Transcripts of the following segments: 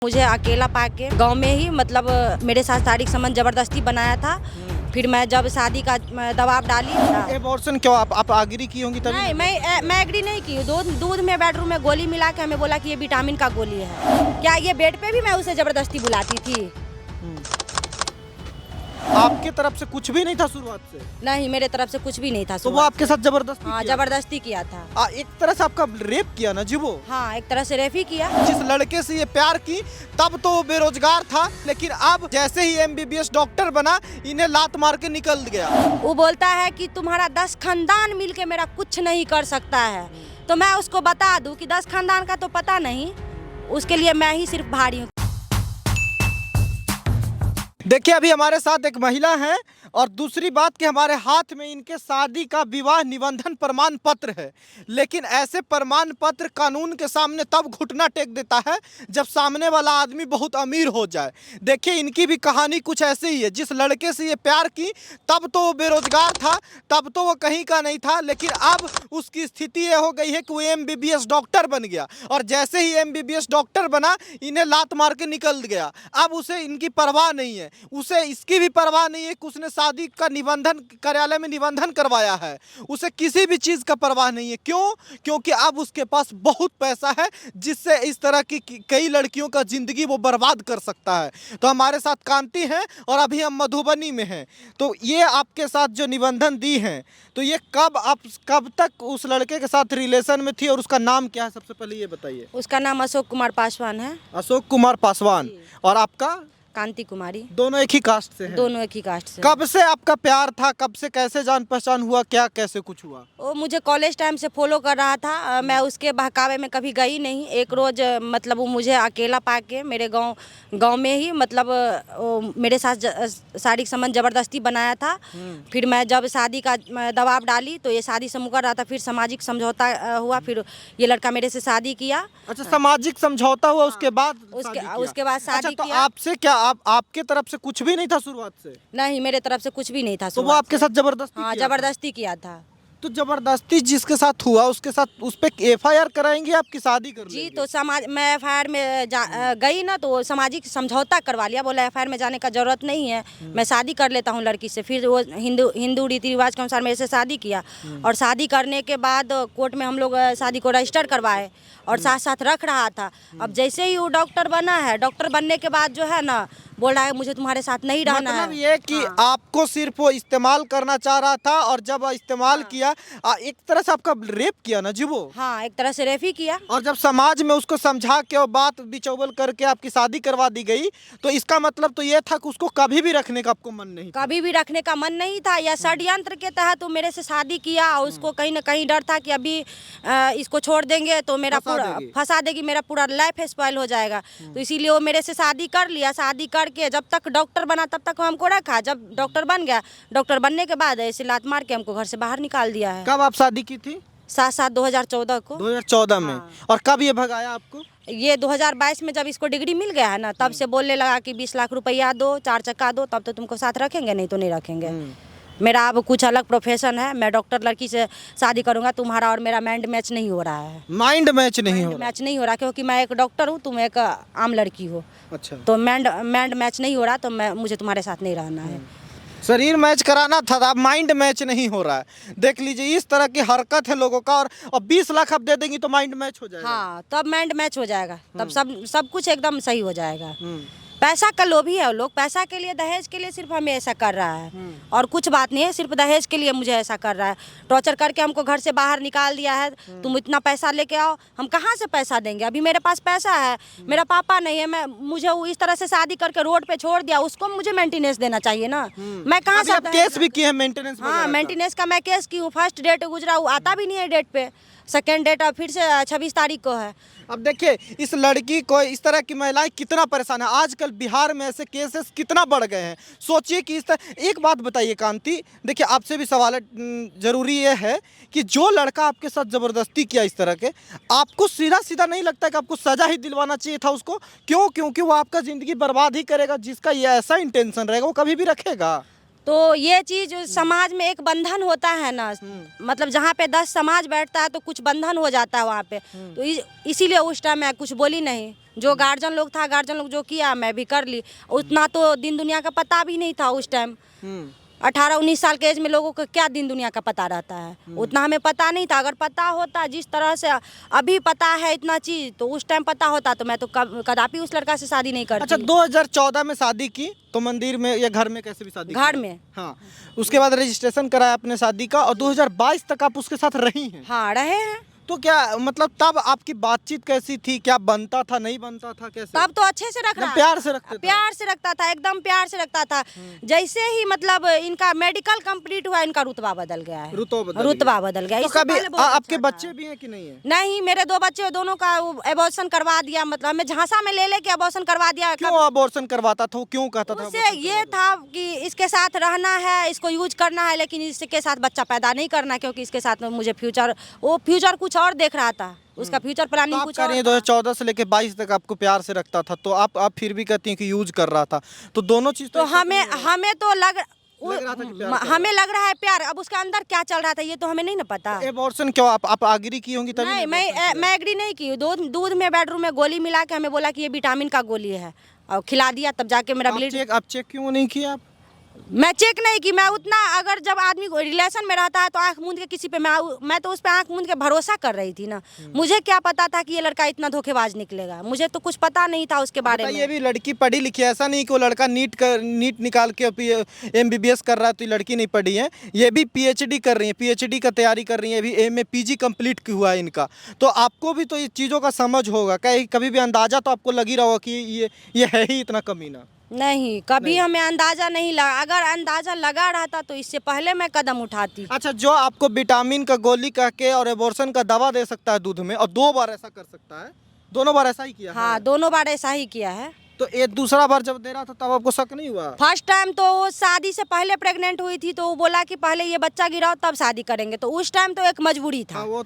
मुझे अकेला पाके गांव में ही मतलब मेरे साथ शारीरिक संबंध जबरदस्ती बनाया था। फिर मैं जब शादी का दबाव डाली। एबॉर्शन क्यों आप एग्री की होंगी तभी? नहीं, मैं एग्री नहीं की। दूध में बेडरूम में गोली मिला के हमें बोला कि ये विटामिन का गोली है। क्या ये बेड पे भी मैं उसे जबरदस्ती बुलाती थी? आपके तरफ से कुछ भी नहीं था शुरुआत से? नहीं, मेरे तरफ से कुछ भी नहीं था। तो वो आपके साथ जबरदस्ती हाँ, किया? जबरदस्ती किया था। एक तरह से आपका रेप किया ना जी वो? हाँ, एक तरह से रेप ही किया। जिस लड़के से ये प्यार की तब तो वो बेरोजगार था, लेकिन अब जैसे ही एमबीबीएस डॉक्टर बना इन्हें लात मार के निकल गया। वो बोलता है कि तुम्हारा 10 खानदान मिलके मेरा कुछ नहीं कर सकता है। तो मैं उसको बता दूं कि 10 खानदान का तो पता नहीं, उसके लिए मैं ही सिर्फ भारी हूँ। देखिए अभी हमारे साथ एक महिला है और दूसरी बात कि हमारे हाथ में इनके शादी का विवाह निबंधन प्रमाण पत्र है। लेकिन ऐसे प्रमाण पत्र कानून के सामने तब घुटना टेक देता है जब सामने वाला आदमी बहुत अमीर हो जाए। देखिए इनकी भी कहानी कुछ ऐसे ही है। जिस लड़के से ये प्यार की तब तो वो बेरोजगार था, तब तो वो कहीं का नहीं था, लेकिन अब उसकी स्थिति ये हो गई है कि वो एमबीबीएस डॉक्टर बन गया। और जैसे ही एमबीबीएस डॉक्टर बना इन्हें लात मार के निकल गया। अब उसे इनकी परवाह नहीं है, उसे इसकी भी परवाह नहीं है कि उसने शादी का निबंधन कार्यालय में निबंधन करवाया है। उसे किसी भी चीज़ का परवाह नहीं है। क्यों? क्योंकि अब उसके पास बहुत पैसा है जिससे इस तरह की कई लड़कियों का ज़िंदगी वो बर्बाद कर सकता है। तो हमारे साथ कांति हैं और अभी हम मधुबनी में हैं। तो ये आपके साथ जो निबंधन दी हैं, तो ये कब तक उस लड़के के साथ रिलेशन में थी और उसका नाम क्या है? सबसे पहले ये बताइए। उसका नाम अशोक कुमार पासवान है। अशोक कुमार पासवान। और आपका? कांति कुमारी। दोनों एक ही कास्ट से हैं? दोनों एक ही कास्ट से। कब से आपका प्यार था? कब से कैसे जान पहचान हुआ? क्या कैसे कुछ हुआ? वो मुझे कॉलेज टाइम से फॉलो कर रहा था। मैं उसके बहकावे में कभी गई नहीं। एक रोज़ मतलब वो मुझे अकेला पाके मेरे गांव में ही मतलब वो मेरे साथ शारीरिक संबंध जबरदस्ती बनाया था। फिर मैं जब शादी का दबाव डाली तो ये शादी से मुकर रहा था। फिर सामाजिक समझौता हुआ, फिर ये लड़का मेरे से शादी किया। अच्छा, सामाजिक समझौता हुआ, उसके बाद उसके बाद शादी अच्छा, तो किया। आपसे क्या आपके तरफ से कुछ भी नहीं था शुरुआत से? नहीं, मेरे तरफ से कुछ भी नहीं था। तो वो आपके साथ जबरदस्ती हाँ, किया था? जबरदस्ती किया था। तो जबरदस्ती जिसके साथ हुआ उसके साथ उस पे एफआईआर कराएंगे, आपकी शादी कर जी, लेंगे? तो मैं एफआईआर में गई ना, तो सामाजिक समझौता करवा लिया। बोला एफआईआर में जाने का जरूरत नहीं है, मैं शादी कर लेता हूँ लड़की से। फिर वो हिंदू रीति रिवाज के अनुसार मेरे से शादी किया। और शादी करने के बाद कोर्ट में हम लोग शादी को रजिस्टर करवाए और साथ साथ रख रहा था। अब जैसे ही वो डॉक्टर बना है, डॉक्टर बनने के बाद जो है ना, बोल रहा है मुझे तुम्हारे साथ नहीं रहना है। मतलब ये कि आपको सिर्फ वो इस्तेमाल करना चाह रहा था और जब इस्तेमाल किया एक तरह से आपका रेप किया ना जी वो? हाँ, एक तरह से रेप ही किया। और जब समाज में उसको समझा के और बात बिचौबल करके आपकी शादी करवा दी गई, तो इसका मतलब तो ये था कि उसको कभी भी रखने का आपको मन नहीं था? कभी भी रखने का मन नहीं था। या षड्यंत्र के तहत वो मेरे से शादी किया और उसको कहीं ना कहीं डर था कि अभी इसको छोड़ देंगे तो मेरा पूरा फंसा देगी, मेरा पूरा लाइफ स्पॉइल हो जाएगा। तो इसीलिए वो मेरे से शादी कर लिया। शादी करके जब तक डॉक्टर बना तब तक हमको रखा। जब डॉक्टर बन गया, डॉक्टर बनने के बाद ऐसे लात मार के हमको घर से बाहर निकाल दिया है। कब आप शादी की थी? 7/7 2014 को। 2014 में। और कब ये भगाया आपको? ये 2022 में जब इसको डिग्री मिल गया है ना, तब से बोलने लगा कि 20 लाख रुपया दो, 4 चक्का दो, तब तो तुमको साथ रखेंगे, नहीं तो नहीं रखेंगे। मेरा अब कुछ अलग प्रोफेशन है। मैं डॉक्टर लड़की से शादी करूंगा। तुम्हारा और मेरा माइंड मैच नहीं हो रहा है। माइंड मैच नहीं हो रहा? मैच नहीं हो रहा क्योंकि मैं एक डॉक्टर हूँ, तुम एक आम लड़की हो। अच्छा, तो माइंड मैच नहीं हो रहा, तो मुझे तुम्हारे साथ नहीं रहना है। शरीर मैच कराना था, अब माइंड मैच नहीं हो रहा है। देख लीजिए इस तरह की हरकत है लोगों का। और 20 लाख आप दे देंगी तो माइंड मैच हो जाएगा? हाँ, तब माइंड मैच हो जाएगा, तब सब कुछ एकदम सही हो जाएगा। पैसा का लोभी है वो लोग। पैसा के लिए, दहेज के लिए सिर्फ हमें ऐसा कर रहा है और कुछ बात नहीं है। सिर्फ दहेज के लिए मुझे ऐसा कर रहा है। टॉर्चर करके हमको घर से बाहर निकाल दिया है। तुम इतना पैसा लेके आओ। हम कहाँ से पैसा देंगे? अभी मेरे पास पैसा है, मेरा पापा नहीं है। मुझे वो इस तरह से शादी करके रोड पे छोड़ दिया, उसको मुझे मेंटेनेंस देना चाहिए ना। मैं कहाँ से? केस भी किए हैं मेंटेनेंस? हाँ, मेंटेनेंस का मैं केस की हूँ। फर्स्ट डेट गुजरा, वो आता भी नहीं है डेट पे। सेकेंड डेट अब फिर से 26 तारीख को है। अब देखिए इस लड़की को, इस तरह की महिलाएं कितना परेशान है। आजकल बिहार में ऐसे केसेस कितना बढ़ गए हैं। सोचिए कि इस तरह। एक बात बताइए कांति, देखिए आपसे भी सवाल जरूरी ये है कि जो लड़का आपके साथ ज़बरदस्ती किया इस तरह के, आपको सीधा सीधा नहीं लगता कि आपको सज़ा ही दिलवाना चाहिए था उसको? क्यों? क्योंकि वो आपका ज़िंदगी बर्बाद ही करेगा। जिसका ये ऐसा इंटेंशन रहेगा वो कभी भी रखेगा। तो ये चीज समाज में एक बंधन होता है ना, मतलब जहाँ पे 10 समाज बैठता है तो कुछ बंधन हो जाता है वहाँ पे। तो इसीलिए उस टाइम मैं कुछ बोली नहीं। जो गार्जियन लोग था, गार्जियन लोग जो किया मैं भी कर ली। उतना तो दिन दुनिया का पता भी नहीं था उस टाइम। 18-19 साल के एज में लोगों को क्या दिन दुनिया का पता रहता है, उतना हमें पता नहीं था। अगर पता होता जिस तरह से अभी पता है इतना चीज, तो उस टाइम पता होता तो मैं तो कदापि उस लड़का से शादी नहीं करती। अच्छा, 2014 में शादी की तो मंदिर में या घर में, कैसे भी शादी घर की? में। हाँ, उसके बाद रजिस्ट्रेशन कराया अपने शादी का और 2022 तक आप उसके साथ रही हैं। हाँ, रहे हैं। तो क्या मतलब तब आपकी बातचीत कैसी थी? क्या बनता था, नहीं बनता था, कैसे? तब तो अच्छे से रख रहा, प्यार से रखते थे? प्यार से रखता था, एकदम प्यार से रखता था। जैसे ही मतलब इनका मेडिकल कंप्लीट हुआ, इनका रुतबा बदल गया है। रुतबा बदल गया। तो इससे कभी पहले बहुत आपके अच्छा था। बच्चे भी हैं कि नहीं है? नहीं, मेरे 2 बच्चे, दोनों का एबॉर्शन करवा दिया। मतलब हमें झांसा में ले लेके एबॉर्शन करवा दिया। क्यों अबॉर्शन करवाता था? क्यों कहता था? उससे ये था कि इसके साथ रहना है, इसको यूज करना है, लेकिन इसके साथ बच्चा पैदा नहीं करना, क्योंकि इसके साथ मुझे फ्यूचर कुछ और देख रहा था। उसका फ्यूचर प्लानिंग तो कुछ आप और करिए, 2014 से लेके 22 तक आपको प्यार से रखता था, तो आप फिर भी कहती हैं कि यूज कर रहा था। तो दोनों चीज तो हमें तो लग रहा था कि प्यार कर हमें लग रहा है प्यार। अब उसके अंदर क्या चल रहा था ये तो हमें नहीं ना पता। एबॉर्शन क्यों आप एग्री की होंगी तभी? नहीं, मैं एग्री नहीं की। दूध में बेडरूम में गोली मिला के हमें बोला कि ये विटामिन का गोली है और खिला दिया, तब जाके मेरा ब्लड। आप चेक क्यों नहीं किया? आप मैं चेक नहीं की। मैं उतना, अगर जब आदमी रिलेशन में रहता है तो आंख मूंद के किसी पे मैं तो उस पे आंख मूंद के भरोसा कर रही थी ना। मुझे क्या पता था कि ये लड़का इतना धोखेबाज निकलेगा, मुझे तो कुछ पता नहीं था उसके बारे में। ये भी लड़की पढ़ी लिखी है, ऐसा नहीं कि वो लड़का नीट निकाल के MBBS कर रहा है तो ये लड़की नहीं पढ़ी है। ये भी PhD कर रही है, PhD का तैयारी कर रही है, अभी MA PG कंप्लीट हुआ है इनका। तो आपको भी तो ये चीज़ों का समझ होगा, कभी भी अंदाजा तो आपको लग ही रहा होगा कि ये है ही इतना कमीना। नहीं, कभी हमें अंदाजा नहीं लगा। अगर अंदाजा लगा रहता तो इससे पहले मैं कदम उठाती। अच्छा, जो आपको विटामिन का गोली कह के और एबॉर्शन का दवा दे सकता है दूध में, और 2 बार ऐसा कर सकता है, दोनों बार ऐसा ही किया? हाँ, दोनों बार ऐसा ही किया है। तो ये दूसरा बार जब दे रहा था तब आपको शक नहीं हुआ? फर्स्ट टाइम तो वो शादी से पहले प्रेग्नेंट हुई थी, तो वो बोला कि पहले ये बच्चा गिराओ तब शादी करेंगे। तो उस टाइम तो एक मजबूरी था। वो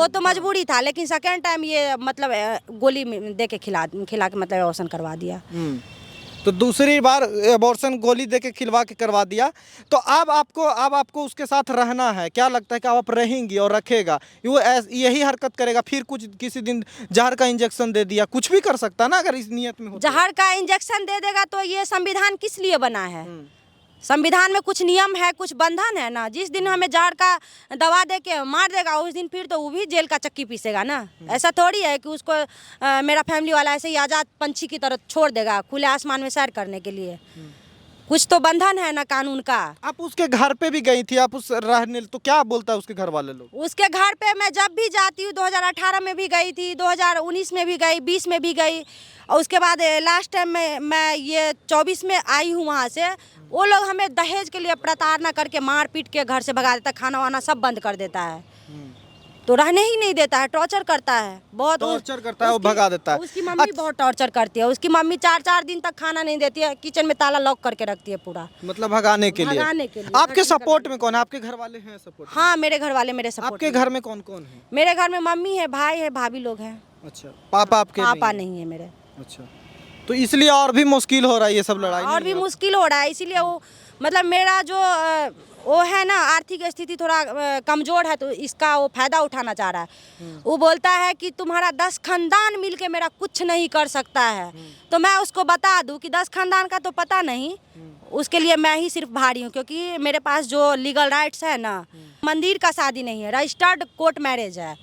तो मजबूरी था। लेकिन सेकेंड टाइम ये मतलब गोली दे के खिला के मतलब एबॉर्शन करवा दिया। तो दूसरी बार एबॉर्शन गोली दे के खिलवा के करवा दिया। तो अब आपको उसके साथ रहना है। क्या लगता है कि आप रहेंगी और रखेगा? वो यही हरकत करेगा, फिर कुछ किसी दिन जहर का इंजेक्शन दे दिया, कुछ भी कर सकता है ना अगर इस नियत में हो। जहर का इंजेक्शन दे देगा तो ये संविधान किस लिए बना है? संविधान में कुछ नियम है, कुछ बंधन है ना। जिस दिन हमें जहर का दवा दे के मार देगा उस दिन फिर तो वो भी जेल का चक्की पीसेगा ना। ऐसा थोड़ी है कि उसको मेरा फैमिली वाला ऐसे ही आज़ाद पंछी की तरह छोड़ देगा खुले आसमान में सैर करने के लिए। कुछ तो बंधन है ना कानून का। आप उसके घर पे भी गई थी, आप उस रहने, तो क्या बोलता है उसके घर वाले लोग? उसके घर पे मैं जब भी जाती हूँ, 2018 में भी गई थी, 2019 में भी गई, 20 में भी गई, और उसके बाद लास्ट टाइम में मैं ये 24 में आई हूँ वहाँ से। वो लोग हमें दहेज के लिए प्रताड़ना करके मार पीट के घर से भगा देता है, खाना वाना सब बंद कर देता है, तो रहने ही नहीं देता है, टॉर्चर करता है, बहुत टॉर्चर करता है, वो भगा देता है। उसकी मम्मी बहुत टॉर्चर करती है। उसकी मम्मी 4-4 दिन तक खाना नहीं देती है, किचन में ताला लॉक करके रखती है पूरा, मतलब भगाने के लिए। आपके सपोर्ट में कौन है? आपके घर वाले हैं सपोर्ट? हाँ, मेरे घर वाले मेरे सपोर्ट। आपके घर में कौन कौन है? मेरे घर में मम्मी है, भाई है, भाभी लोग हैं। अच्छा, पापा आपके? पापा नहीं है मेरे। अच्छा, तो इसलिए और भी मुश्किल हो रहा है ये सब लड़ाई? और भी मुश्किल हो रहा है, इसीलिए वो मतलब मेरा जो वो है ना आर्थिक स्थिति थोड़ा कमजोर है, तो इसका वो फायदा उठाना चाह रहा है। वो बोलता है कि तुम्हारा 10 खानदान मिलके मेरा कुछ नहीं कर सकता है। तो मैं उसको बता दूं कि 10 खानदान का तो पता नहीं, उसके लिए मैं ही सिर्फ भारी हूँ, क्योंकि मेरे पास जो लीगल राइट्स है ना, मंदिर का शादी नहीं है, रजिस्टर्ड कोर्ट मैरिज है।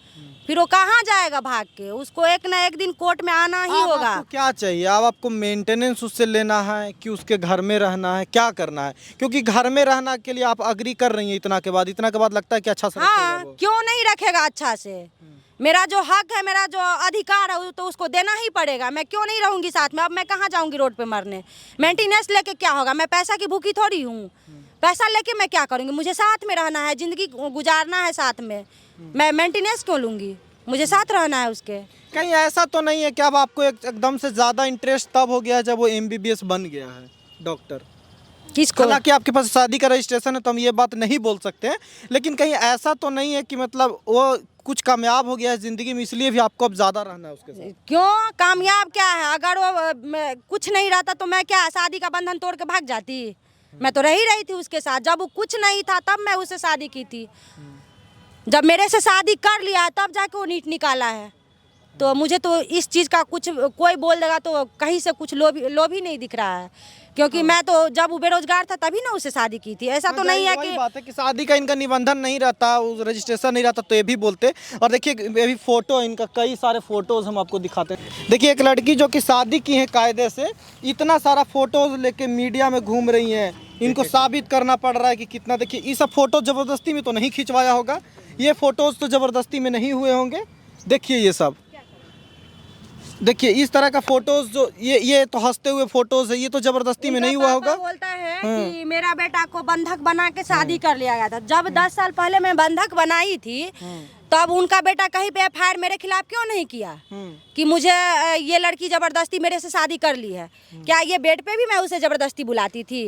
फिर वो कहाँ जाएगा भाग के? उसको एक ना एक दिन कोर्ट में आना ही होगा। आपको क्या चाहिए? अब आपको मेंटेनेंस उससे लेना है कि उसके घर में रहना है, क्या करना है? क्योंकि घर में रहना के लिए आप अग्री कर रही हैं, इतना के बाद लगता है कि अच्छा से हाँ, क्यों नहीं रखेगा अच्छा से? मेरा जो हक है, मेरा जो अधिकार है, तो उसको देना ही पड़ेगा। मैं क्यों नहीं रहूंगी साथ में? अब मैं कहाँ जाऊंगी रोड पे मरने? मेंटेनेंस लेके क्या होगा? मैं पैसा की भूखी थोड़ी हूँ। पैसा लेके मैं क्या करूँगी? मुझे साथ में रहना है, जिंदगी गुजारना है साथ में। मैं मेंटेनेंस क्यों लूँगी? मुझे साथ रहना है उसके। कहीं ऐसा तो नहीं है कि अब आपको एकदम से ज़्यादा इंटरेस्ट तब हो गया जब वो MBBS बन गया है डॉक्टर? किसको? हालांकि आपके पास शादी का रजिस्ट्रेशन है तो हम ये बात नहीं बोल सकते हैं, लेकिन कहीं ऐसा तो नहीं है कि मतलब वो कुछ कामयाब हो गया है ज़िंदगी में, इसलिए भी आपको अब ज़्यादा रहना है उसके साथ? क्यों कामयाब क्या है? अगर वो कुछ नहीं रहता तो मैं क्या शादी का बंधन तोड़ के भाग जाती? मैं तो रही रही थी उसके साथ। जब वो कुछ नहीं था तब मैं उससे शादी की थी। जब मेरे से शादी कर लिया तब जाके वो नीट निकाला है। तो मुझे तो इस चीज़ का कुछ कोई बोल देगा तो कहीं से कुछ लोभ ही नहीं दिख रहा है, क्योंकि मैं तो जब वो बेरोजगार था तभी ना उससे शादी की थी। ऐसा तो नहीं है वही कि बात है कि शादी का इनका निबंधन नहीं रहता, उस रजिस्ट्रेशन नहीं रहता तो ये भी बोलते। और देखिए ये भी फोटो, इनका कई सारे फोटोज हम आपको दिखाते हैं। देखिए एक लड़की जो कि शादी की है कायदे से, इतना सारा फोटोज लेके मीडिया में घूम रही हैं। इनको साबित करना पड़ रहा है कि कितना। देखिए ये सब फोटो ज़बरदस्ती में तो नहीं खिंचवाया होगा, ये फोटोज तो ज़बरदस्ती में नहीं हुए होंगे। देखिए ये सब, देखिए इस तरह का फोटोज जो ये तो हंसते हुए फोटोज है, ये तो जबरदस्ती में नहीं हुआ होगा। बोलता है कि मेरा बेटा को बंधक बना के शादी कर लिया गया था। जब 10 साल पहले मैं बंधक बनाई थी तब उनका बेटा कहीं पे एफआईआर मेरे खिलाफ क्यों नहीं किया कि मुझे ये लड़की जबरदस्ती मेरे से शादी कर ली है? क्या ये बेड पे भी मैं उसे जबरदस्ती बुलाती थी?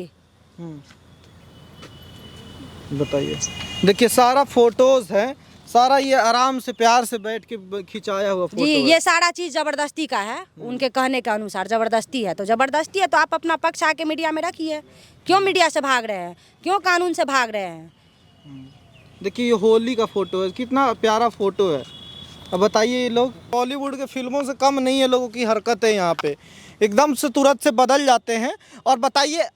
बताइए, देखिए सारा फोटोज है, सारा ये आराम से प्यार से बैठ के खिंचाया हुआ फोटो जी, है। ये सारा चीज जबरदस्ती का है। उनके कहने के अनुसार जबरदस्ती है, तो जबरदस्ती है तो आप अपना पक्ष आके मीडिया में रखिए। क्यों मीडिया से भाग रहे हैं? क्यों कानून से भाग रहे हैं? देखिए ये होली का फोटो है, कितना प्यारा फोटो है। अब बताइए, ये लोग बॉलीवुड के फिल्मों से कम नहीं है लोगों की हरकतें यहाँ पे, एकदम से तुरंत से बदल जाते हैं। और बताइए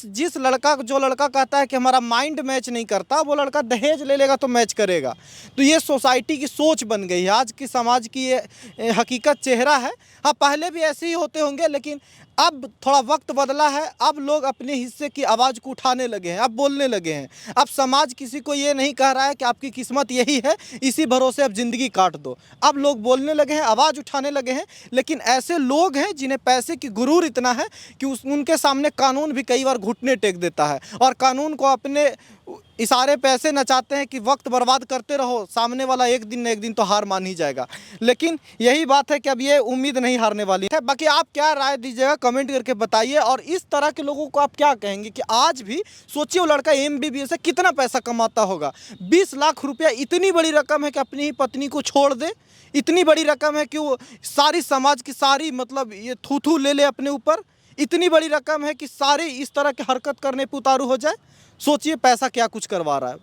जिस लड़का, जो लड़का कहता है कि हमारा माइंड मैच नहीं करता, वो लड़का दहेज ले लेगा तो मैच करेगा। तो ये सोसाइटी की सोच बन गई है, आज की समाज की ये हकीकत चेहरा है। हाँ पहले भी ऐसे ही होते होंगे, लेकिन अब थोड़ा वक्त बदला है। अब लोग अपने हिस्से की आवाज़ को उठाने लगे हैं, अब बोलने लगे हैं। अब समाज किसी को ये नहीं कह रहा है कि आपकी किस्मत यही है, इसी भरोसे अब ज़िंदगी काट दो। अब लोग बोलने लगे हैं, आवाज़ उठाने लगे हैं। लेकिन ऐसे लोग हैं जिन्हें पैसे की गुरूर इतना है कि उनके सामने कानून भी कई बार घुटने टेक देता है, और कानून को अपने इशारे पैसे नचाते हैं कि वक्त बर्बाद करते रहो, सामने वाला एक दिन न एक दिन तो हार मान ही जाएगा। लेकिन यही बात है कि अब ये उम्मीद नहीं हारने वाली है। बाकी आप क्या राय दीजिएगा, कमेंट करके बताइए। और इस तरह के लोगों को आप क्या कहेंगे कि आज भी सोचिए वो लड़का MBBS से कितना पैसा कमाता होगा। 20 लाख रुपया इतनी बड़ी रकम है कि अपनी ही पत्नी को छोड़ दे, इतनी बड़ी रकम है कि वो सारी समाज की सारी मतलब ये थू ले ले अपने ऊपर, इतनी बड़ी रकम है कि सारे इस तरह की हरकत करने पे उतारू हो जाए। सोचिए पैसा क्या कुछ करवा रहा है।